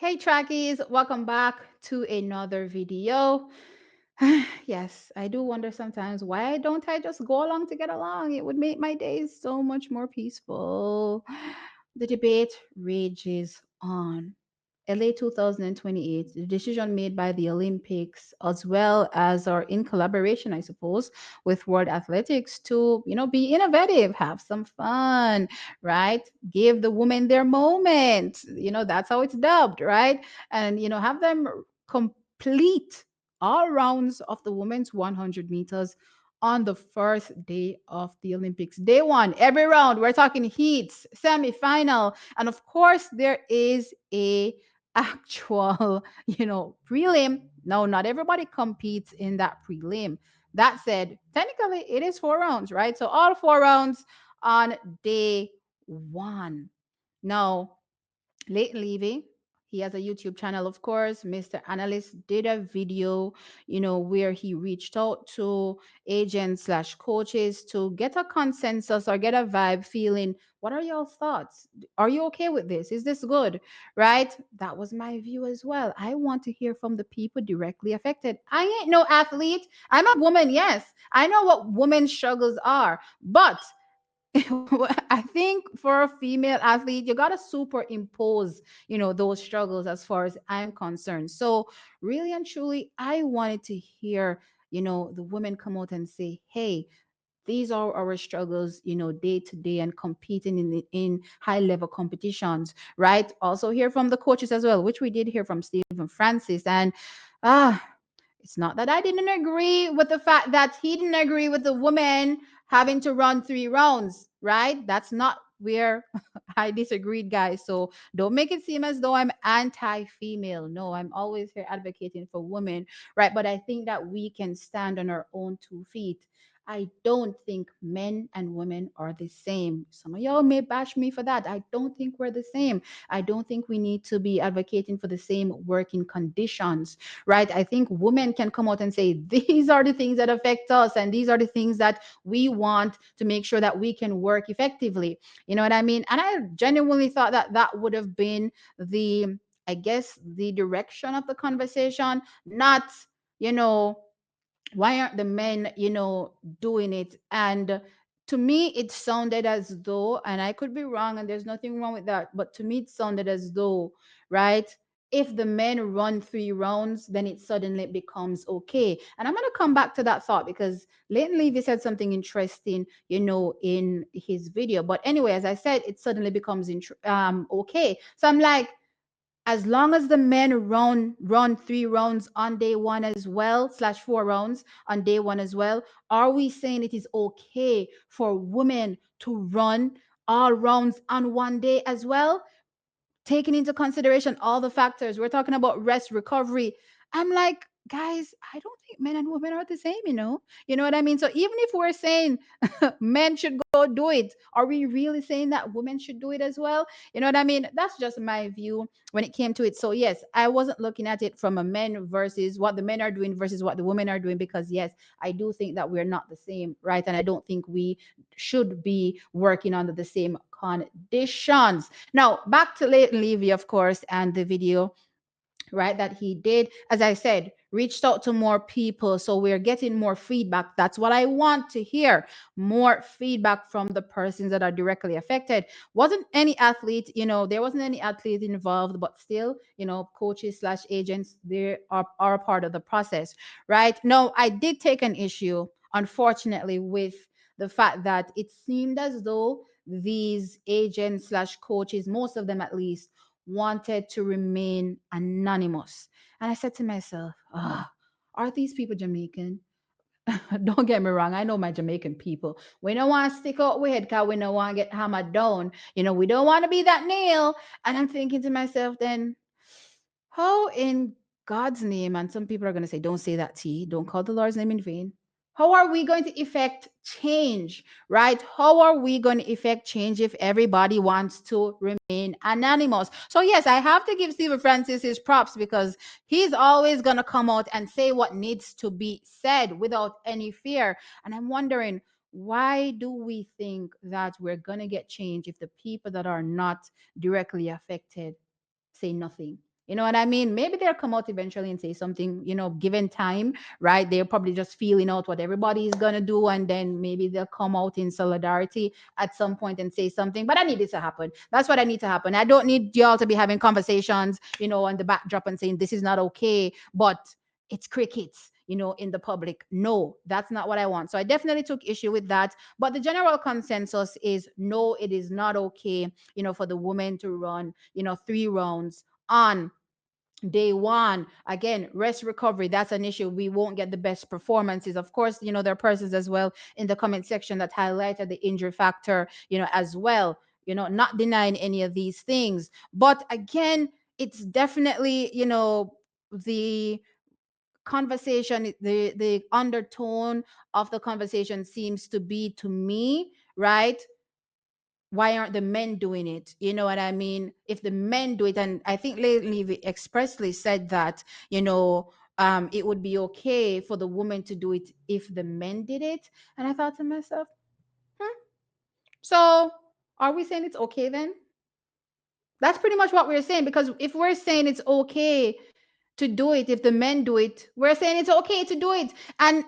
Hey Trackies, welcome back to another video. Yes, I do wonder sometimes why don't I just go along to get along? It would make my days so much more peaceful. The debate rages on. LA 2028, the decision made by the Olympics, as well as or in collaboration, I suppose, with World Athletics to, be innovative, have some fun, right? Give the women their moment. That's how it's dubbed, right? And, have them complete all rounds of the women's 100 meters on the first day of the Olympics. Day one, every round, we're talking heats, semi-final, and of course, there is a actual, prelim. No, not everybody competes in that prelim. That said, technically, it is 4 rounds, right? So all 4 rounds on day one. Now, Leighton Levy, he has a YouTube channel, of course. Mr. Analyst did a video, where he reached out to agents slash coaches to get a consensus or get a vibe feeling. What are your thoughts? Are you okay with this? Is this good? Right? That was my view as well. I want to hear from the people directly affected. I ain't no athlete. I'm a woman, yes. I know what women's struggles are, but I think for a female athlete, you gotta superimpose, those struggles as far as I'm concerned. So really and truly, I wanted to hear, the women come out and say, hey, these are our struggles, day to day and competing in high level competitions, right? Also hear from the coaches as well, which we did hear from Stephen Francis. And ah, it's not that I didn't agree with the fact that he didn't agree with the woman having to run 3 rounds, right? That's not where I disagreed, guys. So don't make it seem as though I'm anti female. No, I'm always here advocating for women, right? But I think that we can stand on our own 2 feet. I don't think men and women are the same. Some of y'all may bash me for that. I don't think we're the same. I don't think we need to be advocating for the same working conditions, right? I think women can come out and say, these are the things that affect us, and these are the things that we want to make sure that we can work effectively. You know what I mean? And I genuinely thought that that would have been the, I guess, the direction of the conversation, not, you know, why aren't the men, doing it? And to me, it sounded as though, and I could be wrong, and there's nothing wrong with that, but to me, it sounded as though, right? If the men run 3 rounds, then it suddenly becomes okay. And I'm going to come back to that thought because Leighton Levy said something interesting, in his video. But anyway, as I said, it suddenly becomes okay. So I'm like, as long as the men run 3 rounds on day one as well, slash 4 rounds on day one as well, are we saying it is okay for women to run all rounds on one day as well? Taking into consideration all the factors. We're talking about rest, recovery. I'm like, guys, I don't think men and women are the same, You know what I mean? So even if we're saying men should go do it, are we really saying that women should do it as well? You know what I mean? That's just my view when it came to it. So yes, I wasn't looking at it from a men versus what the men are doing versus what the women are doing, because yes, I do think that we're not the same, right? And I don't think we should be working under the same conditions. Now, back to Leighton Levy, of course, and the video, right, that he did. As I said, reached out to more people. So we're getting more feedback. That's what I want to hear. More feedback from the persons that are directly affected. Wasn't any athlete, there wasn't any athlete involved, but still, coaches slash agents, they are a part of the process, right? No, I did take an issue, unfortunately, with the fact that it seemed as though these agents slash coaches, most of them at least, wanted to remain anonymous. And I said to myself, are these people Jamaican? Don't get me wrong. I know my Jamaican people. We don't want to stick out with head because we don't want to get hammered down. We don't want to be that nail. And I'm thinking to myself, then, how in God's name, and some people are going to say, don't say that T, don't call the Lord's name in vain. How are we going to effect change, right? How are we going to effect change if everybody wants to remain anonymous? So, yes, I have to give Stephen Francis his props because he's always going to come out and say what needs to be said without any fear. And I'm wondering, why do we think that we're going to get change if the people that are not directly affected say nothing? You know what I mean? Maybe they'll come out eventually and say something, given time, right? They're probably just feeling out what everybody is going to do. And then maybe they'll come out in solidarity at some point and say something. But I need it to happen. That's what I need to happen. I don't need y'all to be having conversations, on the backdrop and saying this is not okay, but it's crickets, in the public. No, that's not what I want. So I definitely took issue with that. But the general consensus is no, it is not okay, for the woman to run, 3 rounds on day one. Again, rest recovery, that's an issue. We won't get the best performances. Of course, there are persons as well in the comment section that highlighted the injury factor, as well, not denying any of these things. But again, it's definitely, the conversation, the undertone of the conversation seems to be, to me, right? Why aren't the men doing it? You know what I mean? If the men do it, and I think lately expressly said that, it would be okay for the woman to do it if the men did it. And I thought to myself, hmm, so are we saying it's okay then? That's pretty much what we're saying. Because if we're saying it's okay to do it, if the men do it, we're saying it's okay to do it. And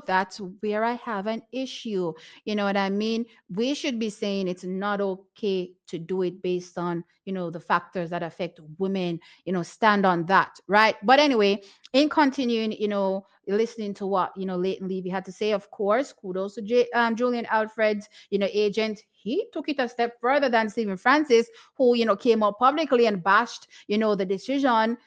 that's where I have an issue. You know what I mean? We should be saying it's not okay to do it based on, the factors that affect women. Stand on that, right? But anyway, in continuing, listening to what, Leighton Levy had to say, of course, kudos to Julian Alfred's, agent. He took it a step further than Stephen Francis, who, came out publicly and bashed, the decision.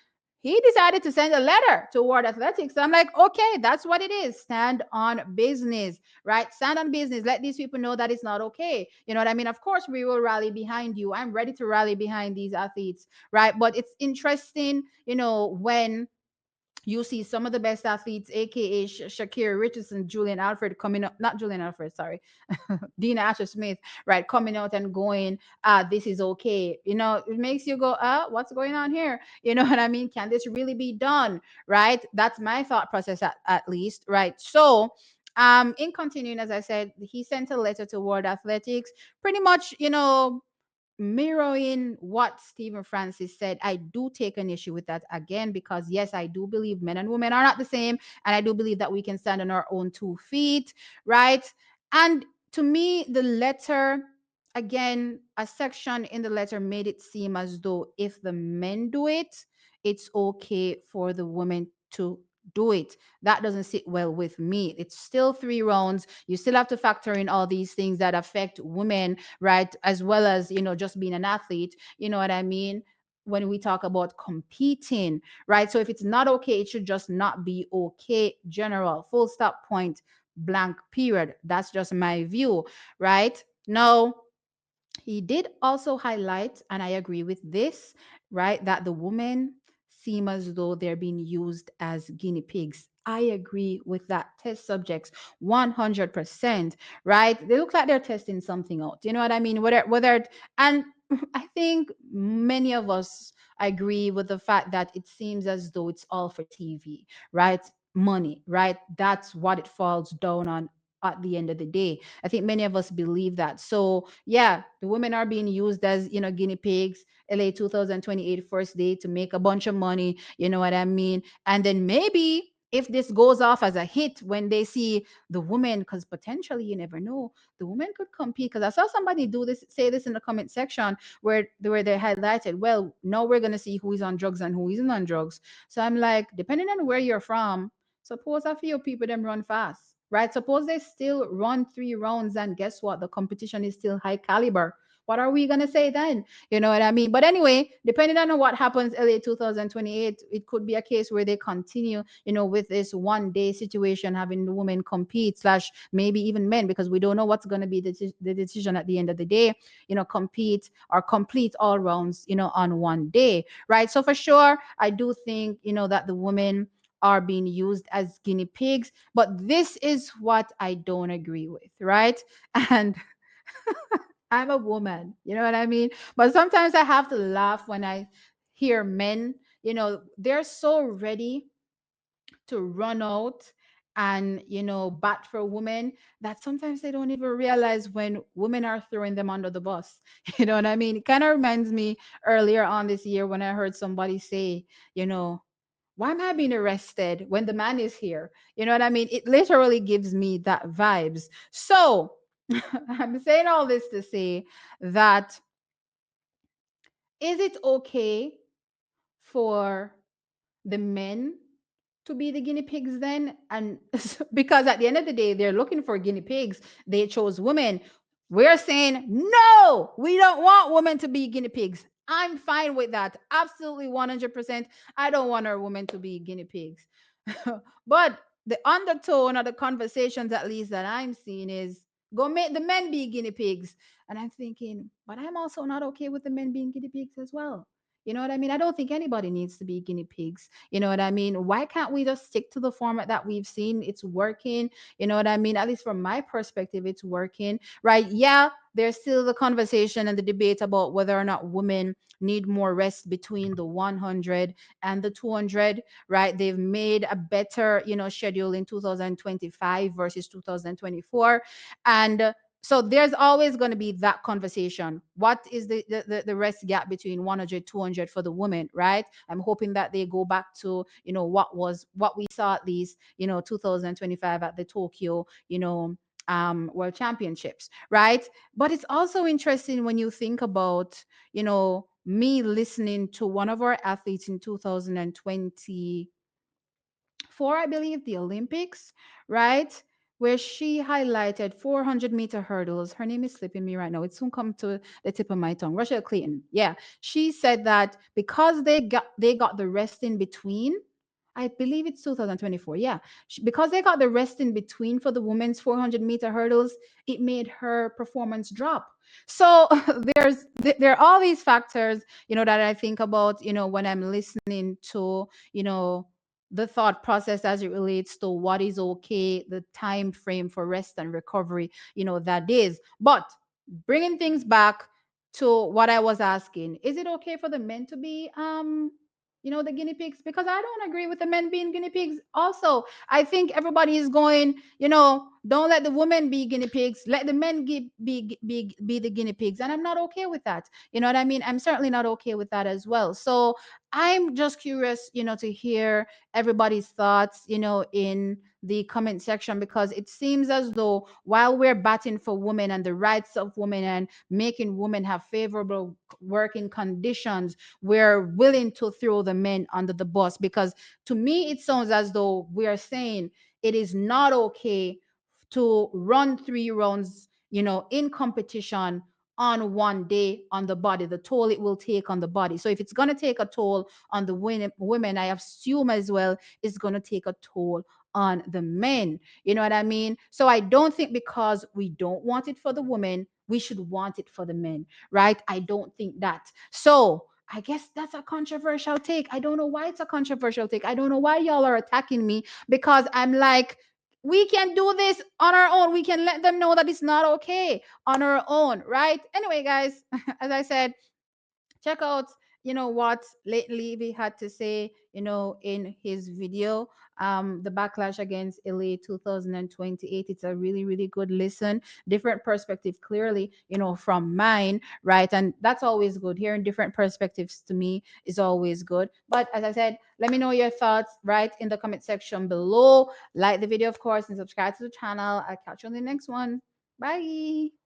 He decided to send a letter to World Athletics. I'm like, okay, that's what it is. Stand on business, right? Stand on business. Let these people know that it's not okay. You know what I mean? Of course, we will rally behind you. I'm ready to rally behind these athletes, right? But it's interesting, when you see some of the best athletes, aka Shakira Richardson, Julian Alfred coming up, not Julian Alfred, sorry, Dina Asher Smith, right, coming out and going, this is okay. It makes you go, what's going on here? You know what I mean? Can this really be done? Right? That's my thought process at least, right? So, in continuing, as I said, he sent a letter to World Athletics, pretty much, mirroring what Stephen Francis said. I do take an issue with that again, because yes, I do believe men and women are not the same, and I do believe that we can stand on our own 2 feet, right? And to me, the letter, again, a section in the letter made it seem as though if the men do it, it's okay for the women to do it. That doesn't sit well with me. It's still 3 rounds. You still have to factor in all these things that affect women, right? As well as, just being an athlete. You know what I mean? When we talk about competing, right? So if it's not okay, it should just not be okay. General, full stop, point blank, period. That's just my view, right? Now, he did also highlight, and I agree with this, right, that the women seem as though they're being used as guinea pigs. I agree with that. Test subjects, 100%, right? They look like they're testing something out. You know what I mean? And I think many of us agree with the fact that it seems as though it's all for TV, right? Money, right? That's what it falls down on at the end of the day. I think many of us believe that. So yeah, the women are being used as, guinea pigs. LA 2028 first day to make a bunch of money. You know what I mean? And then maybe if this goes off as a hit when they see the woman, because potentially you never know, the woman could compete. Because I saw somebody say this in the comment section where they highlighted, well, now we're gonna see who is on drugs and who isn't on drugs. So I'm like, depending on where you're from, suppose a few people them run fast, right? Suppose they still run 3 rounds, and guess what? The competition is still high caliber. What are we gonna say then? You know what I mean? But anyway, depending on what happens LA 2028, it could be a case where they continue, with this 1 day situation, having the women compete, slash maybe even men, because we don't know what's gonna be the decision at the end of the day. Compete or complete all rounds, on 1 day, right? So for sure, I do think, that the women are being used as guinea pigs. But this is what I don't agree with, right? And I'm a woman, you know what I mean? But sometimes I have to laugh when I hear men, they're so ready to run out and bat for women, that sometimes they don't even realize when women are throwing them under the bus. You know what I mean? It kind of reminds me earlier on this year when I heard somebody say, you know why am I being arrested when the man is here? You know what I mean? It literally gives me that vibes. So I'm saying all this to say that, is it okay for the men to be the guinea pigs then? And because at the end of the day, they're looking for guinea pigs. They chose women. We're saying, no, we don't want women to be guinea pigs. I'm fine with that. Absolutely 100%. I don't want our women to be guinea pigs. But the undertone of the conversations, at least that I'm seeing, is go make the men be guinea pigs. And I'm thinking, but I'm also not okay with the men being guinea pigs as well. You know what I mean? I don't think anybody needs to be guinea pigs. You know what I mean? Why can't we just stick to the format that we've seen? It's working. You know what I mean? At least from my perspective, it's working, right? Yeah, there's still the conversation and the debate about whether or not women need more rest between the 100 and the 200, right? They've made a better, schedule in 2025 versus 2024. And so there's always going to be that conversation. What is the rest gap between 100, 200 for the women, right? I'm hoping that they go back to, what we saw, at least, 2025 at the Tokyo, world championships, right? But it's also interesting when you think about, me listening to one of our athletes in 2020 for, I believe, the Olympics, right? Where she highlighted 400-meter hurdles. Her name is slipping me right now. It soon come to the tip of my tongue. Rochelle Clayton. Yeah, she said that because they got the rest in between. I believe it's 2024. Yeah, because they got the rest in between for the women's 400-meter hurdles, it made her performance drop. So there are all these factors, that I think about, when I'm listening to, the thought process as it relates to what is okay, the time frame for rest and recovery, that is. But bringing things back to what I was asking, is it okay for the men to be the guinea pigs? Because I don't agree with the men being guinea pigs. Also, I think everybody is going, don't let the women be guinea pigs, let the men be the guinea pigs, and I'm not okay with that. You know what I mean? I'm certainly not okay with that as well. So I'm just curious, to hear everybody's thoughts, in the comment section, because it seems as though while we're batting for women and the rights of women and making women have favorable working conditions, we're willing to throw the men under the bus. Because to me, it sounds as though we are saying it is not okay to run 3 rounds, in competition on one day on the body, the toll it will take on the body. So if it's going to take a toll on the women, I assume as well it's going to take a toll on the men. You know what I mean? So I don't think because we don't want it for the women, we should want it for the men, right? I don't think that. So I guess that's a controversial take. I don't know why it's a controversial take. I don't know why y'all are attacking me, because I'm like, we can do this on our own. We can let them know that it's not okay on our own, right? Anyway, guys, as I said, check out, what Late Levy had to say, in his video, the backlash against LA 2028. It's a really, really good listen. Different perspective, clearly, from mine, right? And that's always good. Hearing different perspectives to me is always good. But as I said, let me know your thoughts right in the comment section below. Like the video, of course, and subscribe to the channel. I'll catch you on the next one. Bye.